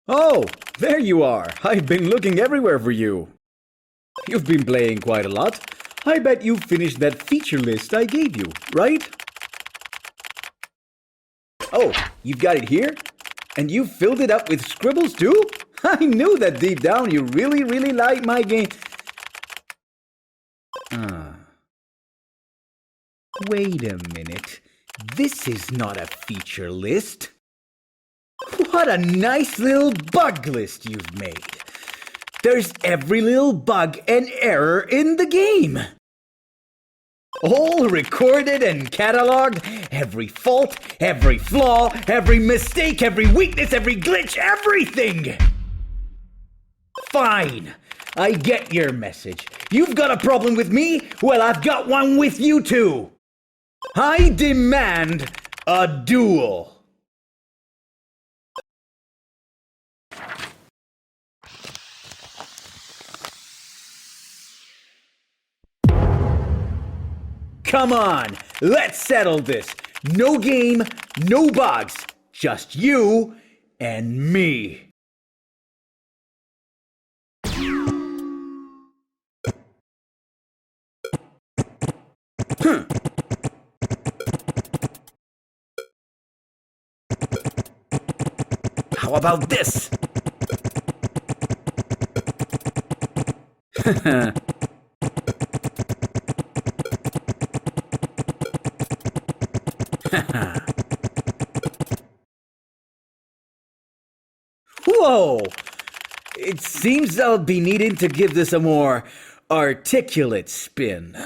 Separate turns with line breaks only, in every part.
Oh, there you are. I've been looking everywhere for you. You've been playing quite a lot. I bet you finished that feature list I gave you, right? Oh, you've got it here? And you filled it up with scribbles too? I knew that deep down you really like my game. Wait a minute. This is not a feature list. What a nice little bug list you've made. There's every little bug and error in the game. All recorded and cataloged, every fault, every flaw, every mistake, every weakness, every glitch, everything! Fine, I get your message. You've got a problem with me? Well, I've got one with you too. I demand a duel. Come on, let's settle this. No game, no bugs. Just you and me. How about this? Whoa! It seems I'll be needing to give this a more articulate spin.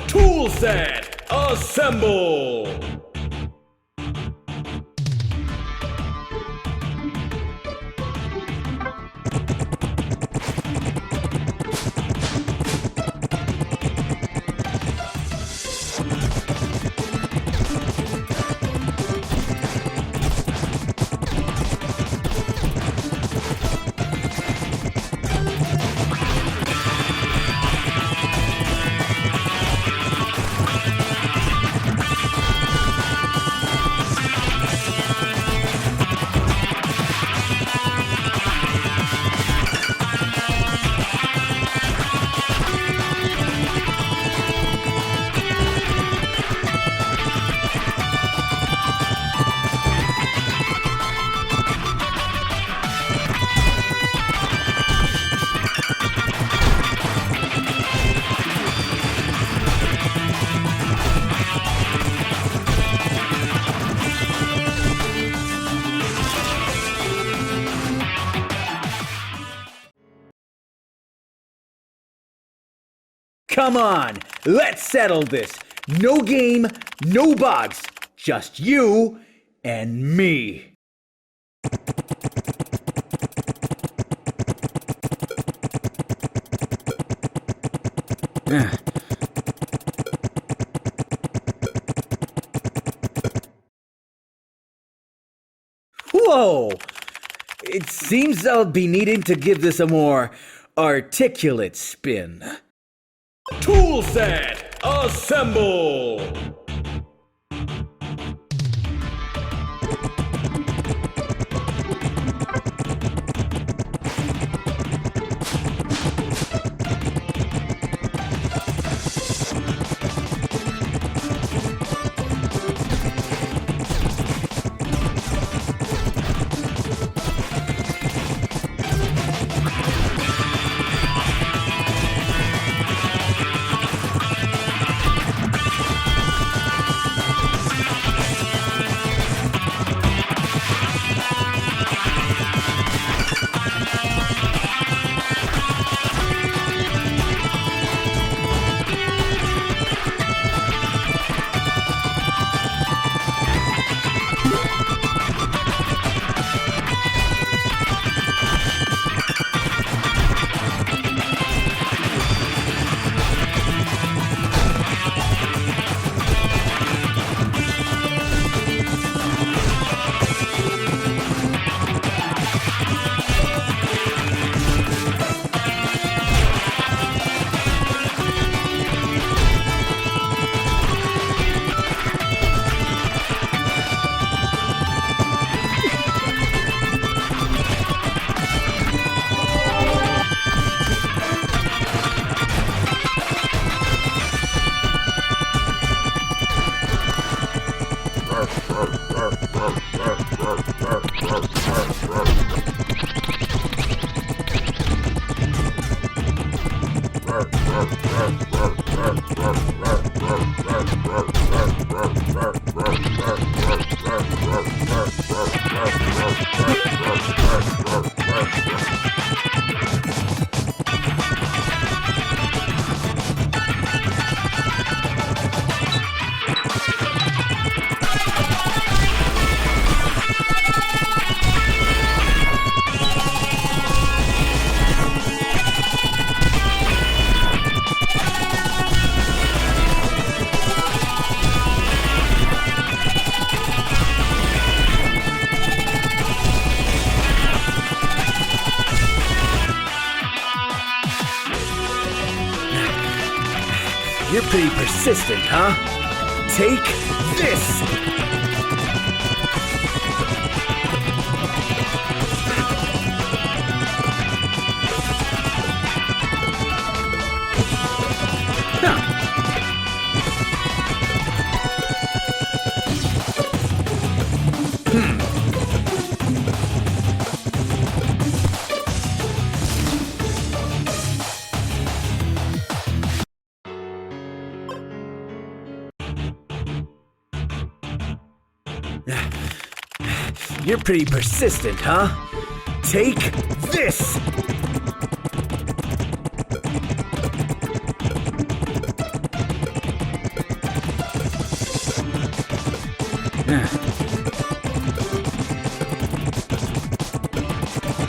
Tool set, assemble!
Come on, let's settle this. No game, no bugs. Just you and me. Whoa! It seems I'll be needing to give this a more articulate spin.
Tool set, assemble!
You're pretty persistent, huh? Take this! You're pretty persistent, huh? Take this!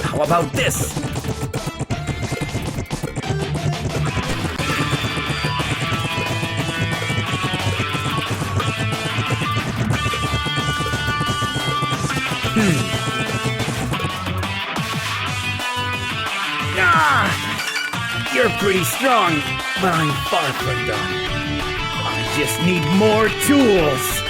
How about this? You're pretty strong, but I'm far from done. I just need more tools.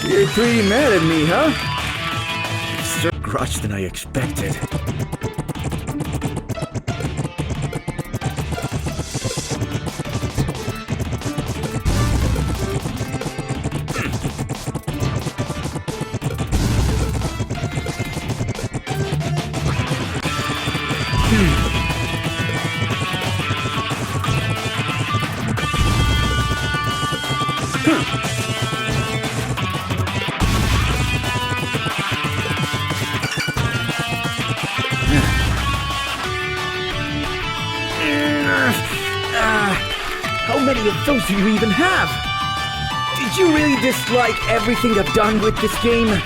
You're pretty mad at me, huh? More grudge than I expected. How many of those do you even have? Did you really dislike everything I've done with this game?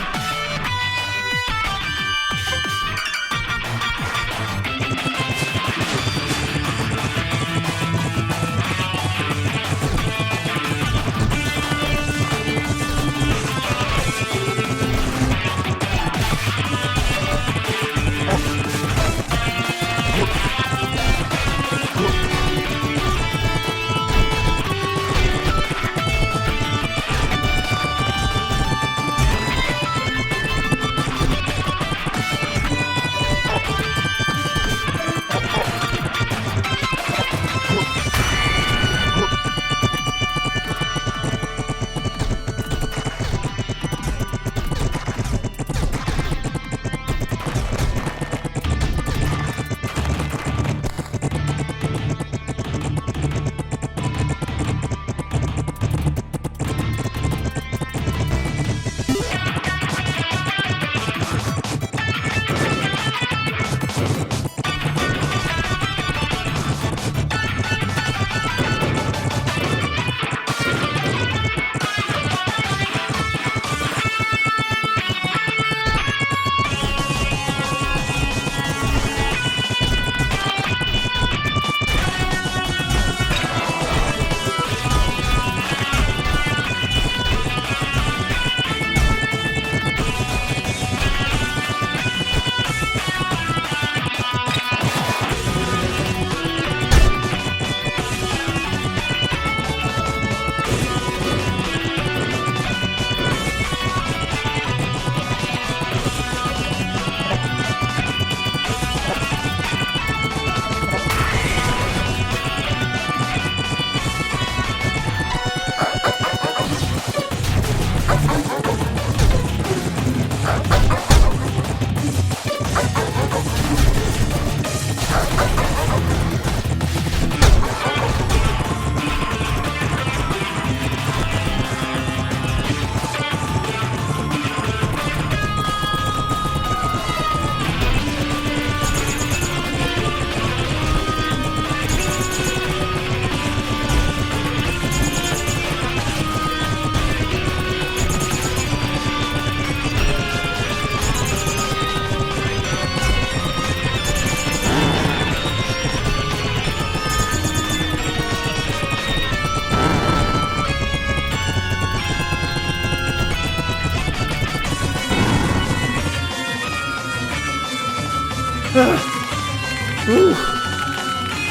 Ooh,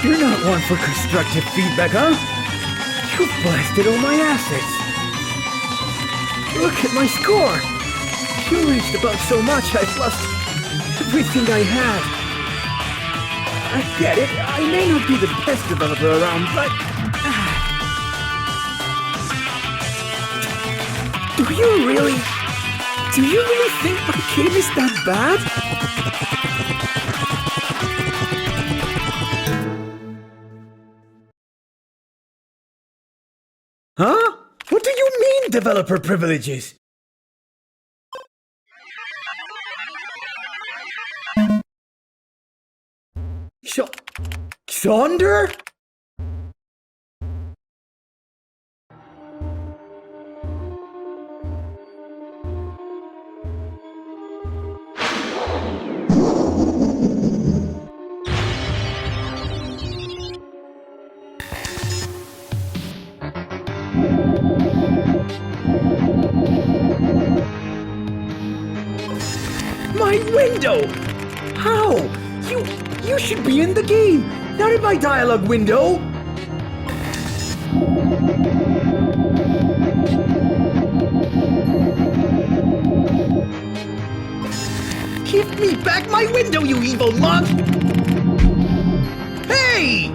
you're not one for constructive feedback, huh? You blasted all my assets. Look at my score. You reached above so much I've lost everything I had. I get it. I may not be the best developer around, but... Do you really think my game is that bad? Huh? What do you mean, developer privileges? Sonder? My window! How? You should be in the game, not in my dialogue window! Give me back my window, you evil mug! Hey!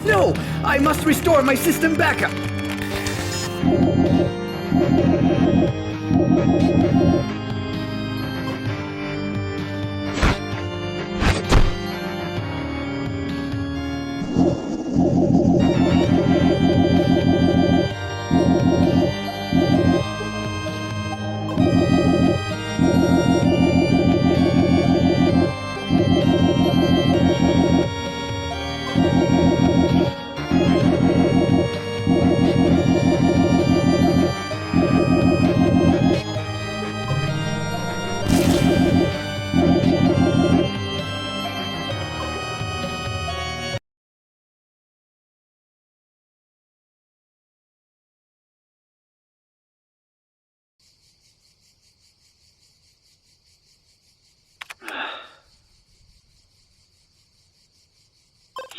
No! I must restore my system backup!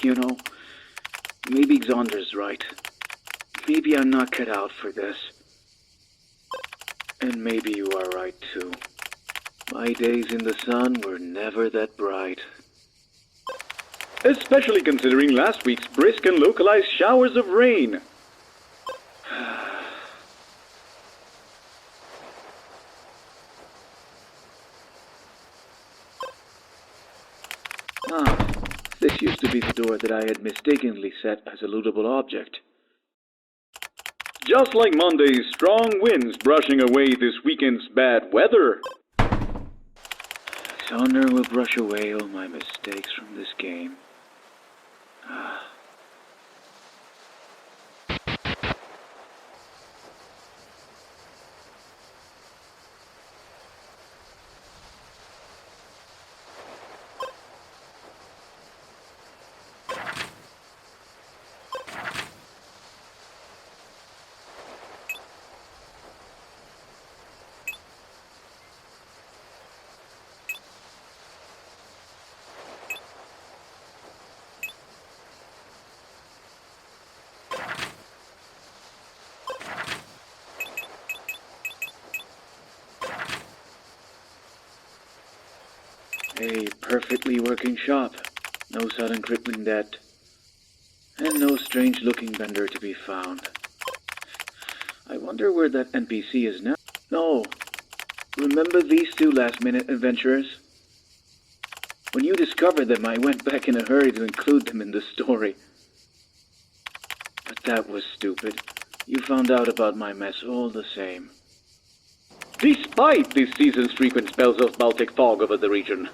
You know, maybe Xander's right. Maybe I'm not cut out for this. And maybe you are right too. My days in the sun were never that bright.
Especially considering last week's brisk and localized showers of rain.
This used to be the door that I had mistakenly set as a lootable object.
Just like Monday's strong winds brushing away this weekend's bad weather.
Xander will brush away all my mistakes from this game. A perfectly working shop, no sudden crippling debt, and no strange-looking vendor to be found. I wonder where that NPC is now. No, remember these two last-minute adventurers? When you discovered them, I went back in a hurry to include them in the story. But that was stupid. You found out about my mess all the same.
Despite this season's frequent spells of Baltic fog over the region.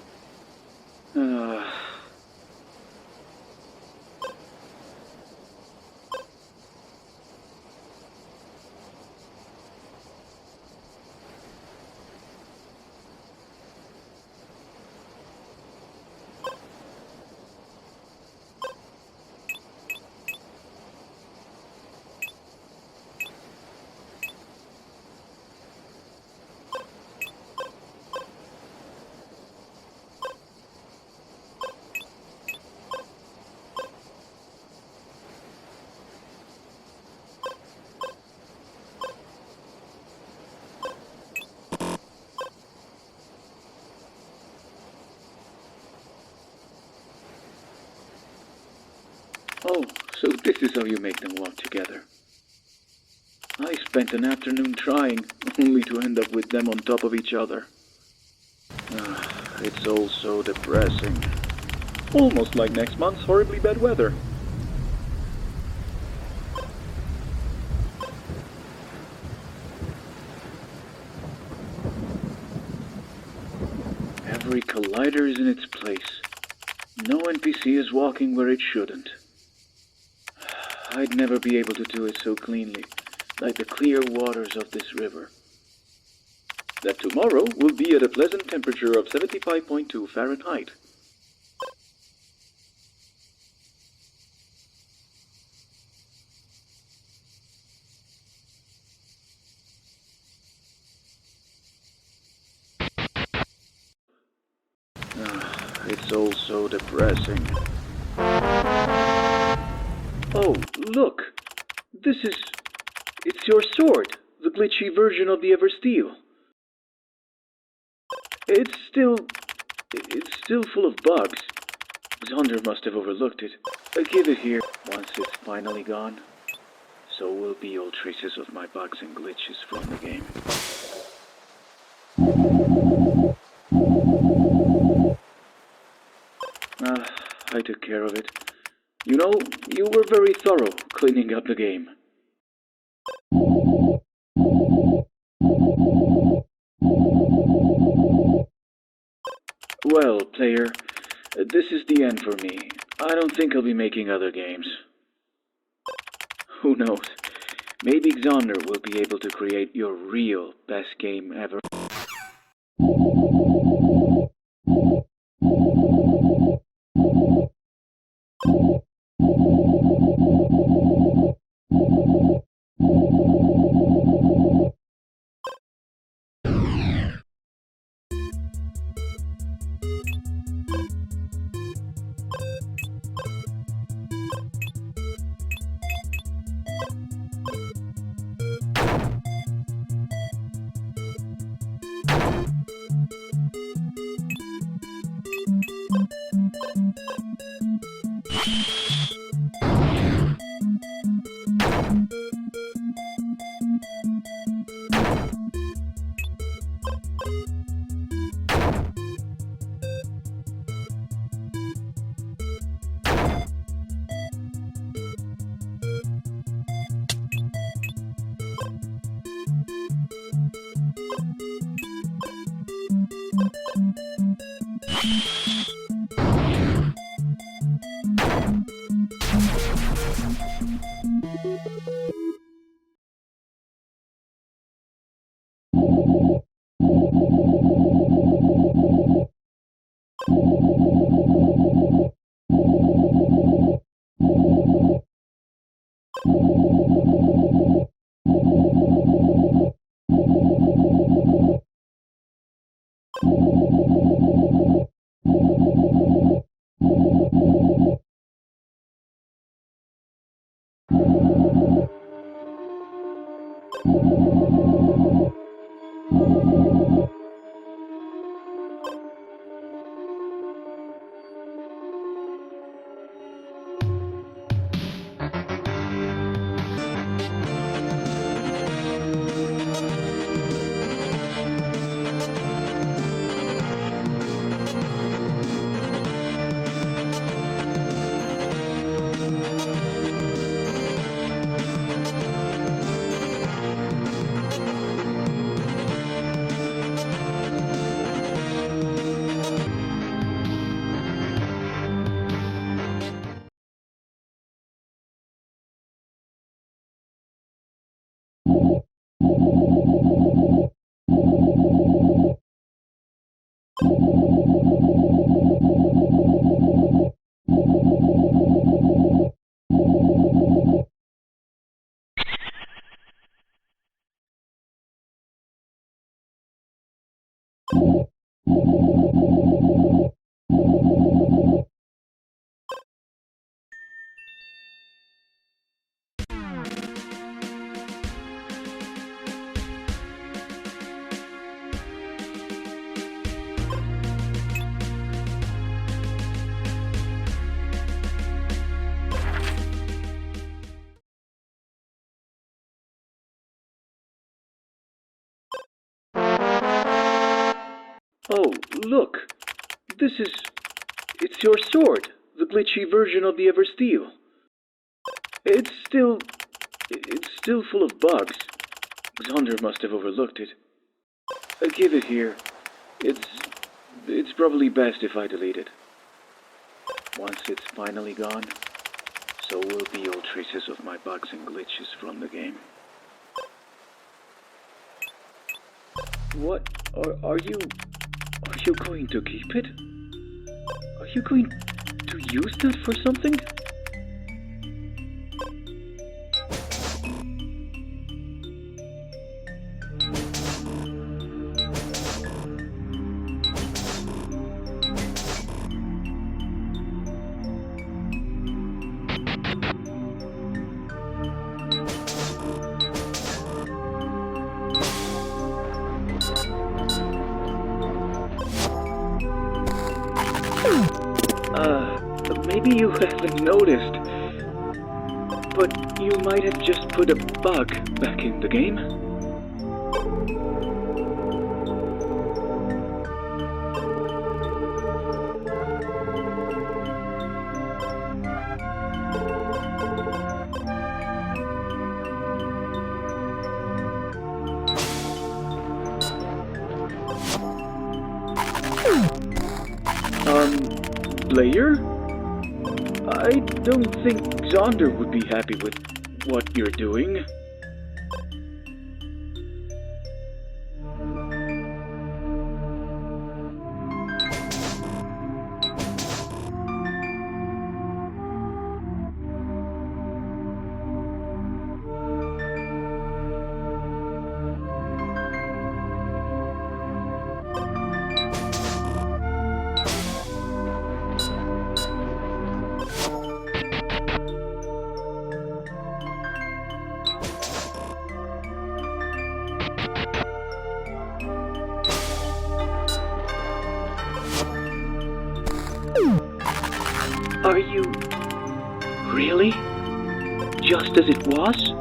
Oh, so this is how you make them walk together. I spent an afternoon trying, only to end up with them on top of each other. It's all so depressing.
Almost like next month's horribly bad weather.
Every collider is in its place. No NPC is walking where it shouldn't. I'd never be able to do it so cleanly, like the clear waters of this river.
That tomorrow will be at a pleasant temperature of 75.2 Fahrenheit.
it's all so depressing. Oh, look! It's your sword, the glitchy version of the Eversteel. It's still full of bugs. Xander must have overlooked it. I give it here. Once it's finally gone, so will be all traces of my bugs and glitches from the game. I took care of it. You know, you were very thorough cleaning up the game. Well, player, this is the end for me. I don't think I'll be making other games. Who knows? Maybe Xander will be able to create your real best game ever. Oh, look! It's your sword, the glitchy version of the Eversteel. It's still full of bugs. Xander must have overlooked it. I give it here. It's probably best if I delete it. Once it's finally gone, so will be all traces of my bugs and glitches from the game. What? Are you going to keep it? Are you going to use that for something? Maybe you haven't noticed, but you might have just put a bug back in the game. Player? I don't think Zonder would be happy with what you're doing. Are you really just as it was?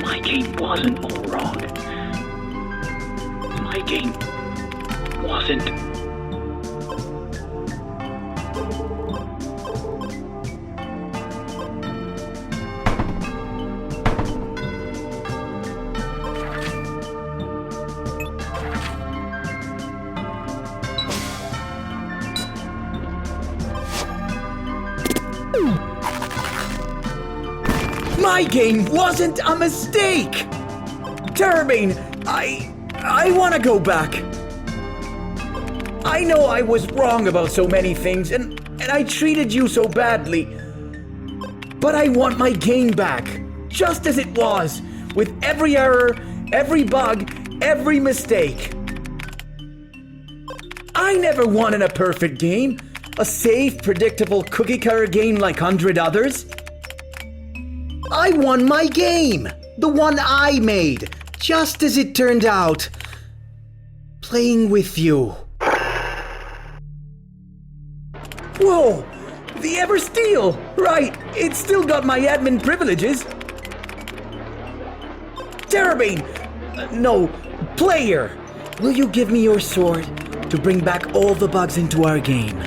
My game wasn't all wrong. My game wasn't.
My game wasn't a mistake! tERRORbane, I want to go back. I know I was wrong about so many things, and I treated you so badly. But I want my game back, just as it was, with every error, every bug, every mistake. I never wanted a perfect game, a safe, predictable cookie-cutter game like 100 others. I won my game, the one I made, just as it turned out. Playing with you. Whoa, the Ever Steel! Right, it's still got my admin privileges. tERRORbane, no, player, will you give me your sword to bring back all the bugs into our game?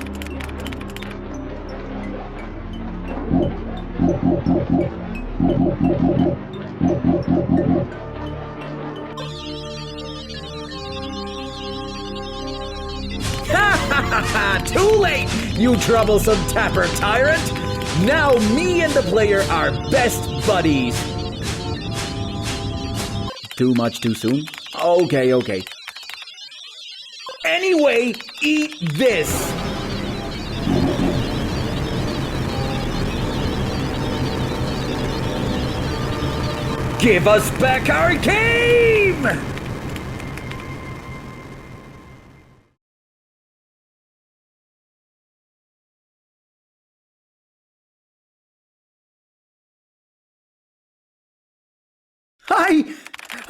Too late, you troublesome tapper tyrant! Now me and the player are best buddies. Too much too soon? Okay. Anyway, eat this! Give us back our game!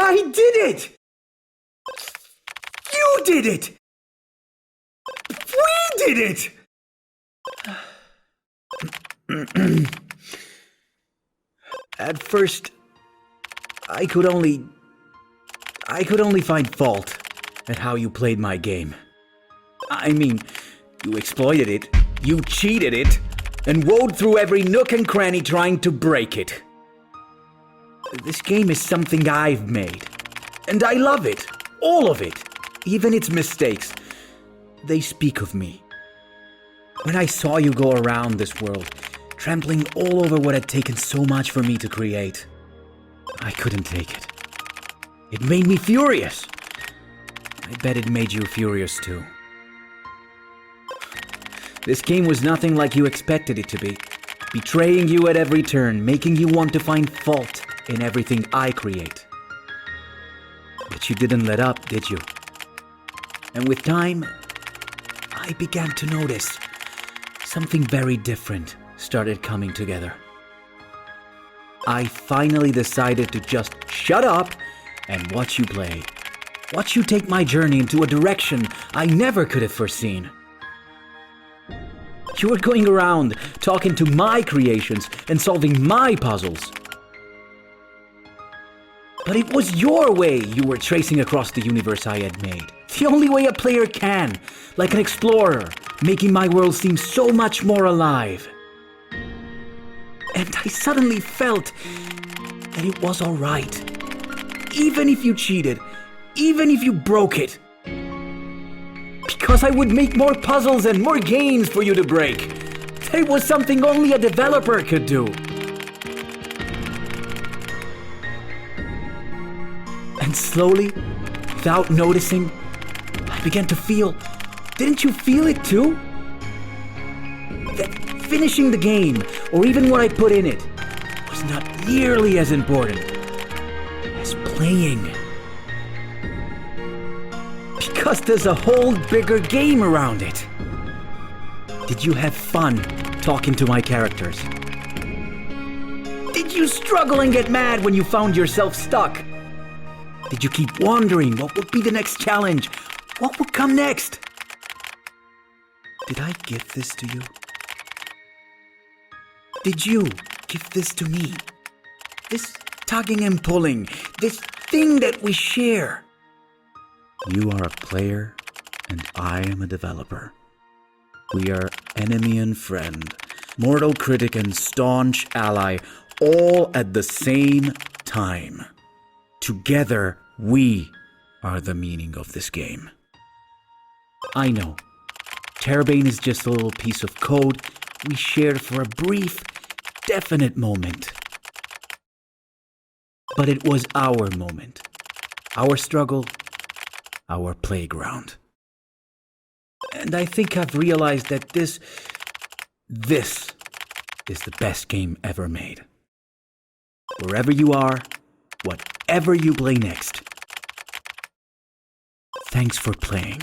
I did it! You did it! We did it! At first, I could only find fault at how you played my game. I mean, you exploited it, you cheated it, and rode through every nook and cranny trying to break it. This game is something I've made, and I love it, all of it, even its mistakes. They speak of me. When I saw you go around this world, trampling all over what had taken so much for me to create. I couldn't take it. It made me furious. I bet it made you furious too. This game was nothing like you expected it to be. Betraying you at every turn, making you want to find fault in everything I create. But you didn't let up, did you? And with time, I began to notice something very different started coming together. I finally decided to just shut up and watch you play. Watch you take my journey into a direction I never could have foreseen. You were going around talking to my creations and solving my puzzles. But it was your way you were tracing across the universe I had made. The only way a player can, like an explorer, making my world seem so much more alive. And I suddenly felt that it was alright. Even if you cheated, even if you broke it. Because I would make more puzzles and more games for you to break. That was something only a developer could do. And slowly, without noticing, I began to feel, didn't you feel it too? That finishing the game, or even what I put in it, was not nearly as important as playing. Because there's a whole bigger game around it. Did you have fun talking to my characters? Did you struggle and get mad when you found yourself stuck? Did you keep wondering what would be the next challenge? What would come next? Did I give this to you? Did you give this to me? This tugging and pulling, this thing that we share. You are a player, and I am a developer. We are enemy and friend, mortal critic and staunch ally, all at the same time. Together, we are the meaning of this game. I know, TERRORbane is just a little piece of code we shared for a brief, definite moment. But it was our moment, our struggle, our playground. And I think I've realized that this is the best game ever made. Wherever you are, whatever you play next, thanks for playing.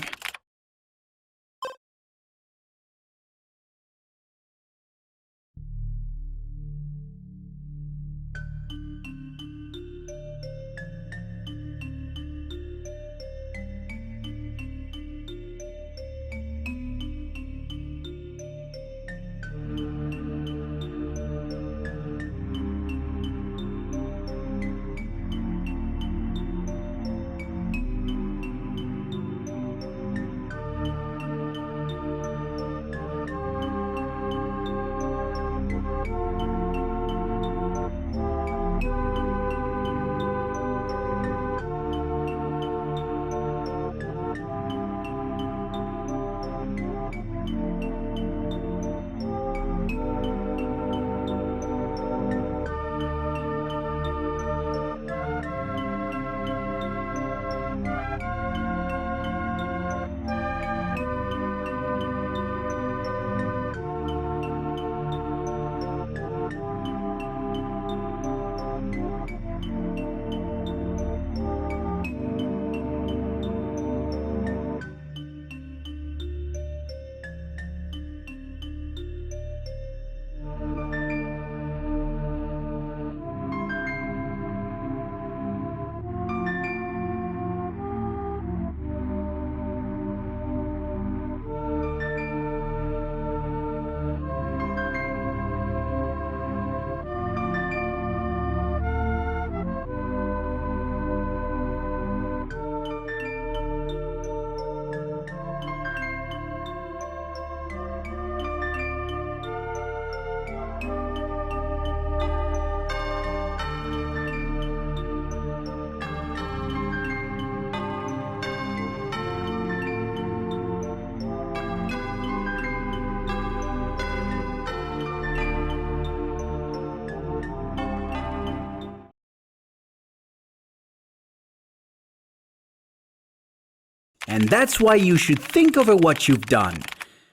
And that's why you should think over what you've done.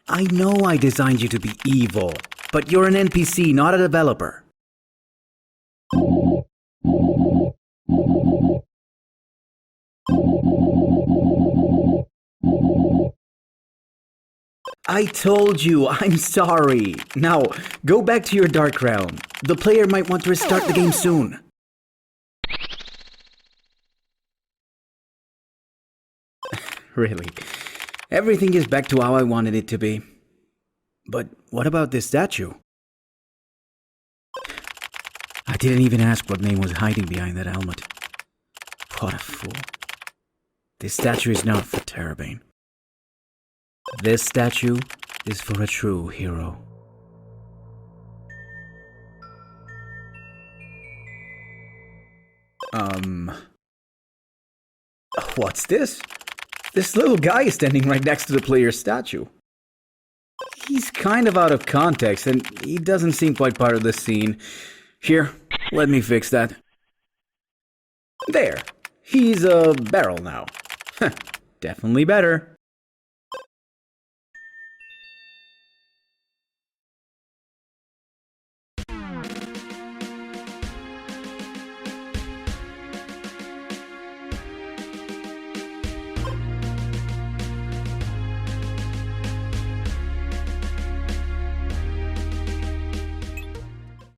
I know I designed you to be evil, but you're an NPC, not a developer. I told you, I'm sorry. Now, go back to your dark realm. The player might want to restart the game soon. Really, everything is back to how I wanted it to be. But what about this statue? I didn't even ask what name was hiding behind that helmet. What a fool. This statue is not for tERRORbane. This statue is for a true hero. What's this? This little guy is standing right next to the player's statue. He's kind of out of context, and he doesn't seem quite part of the scene. Here, let me fix that. There. He's a barrel now. Definitely better.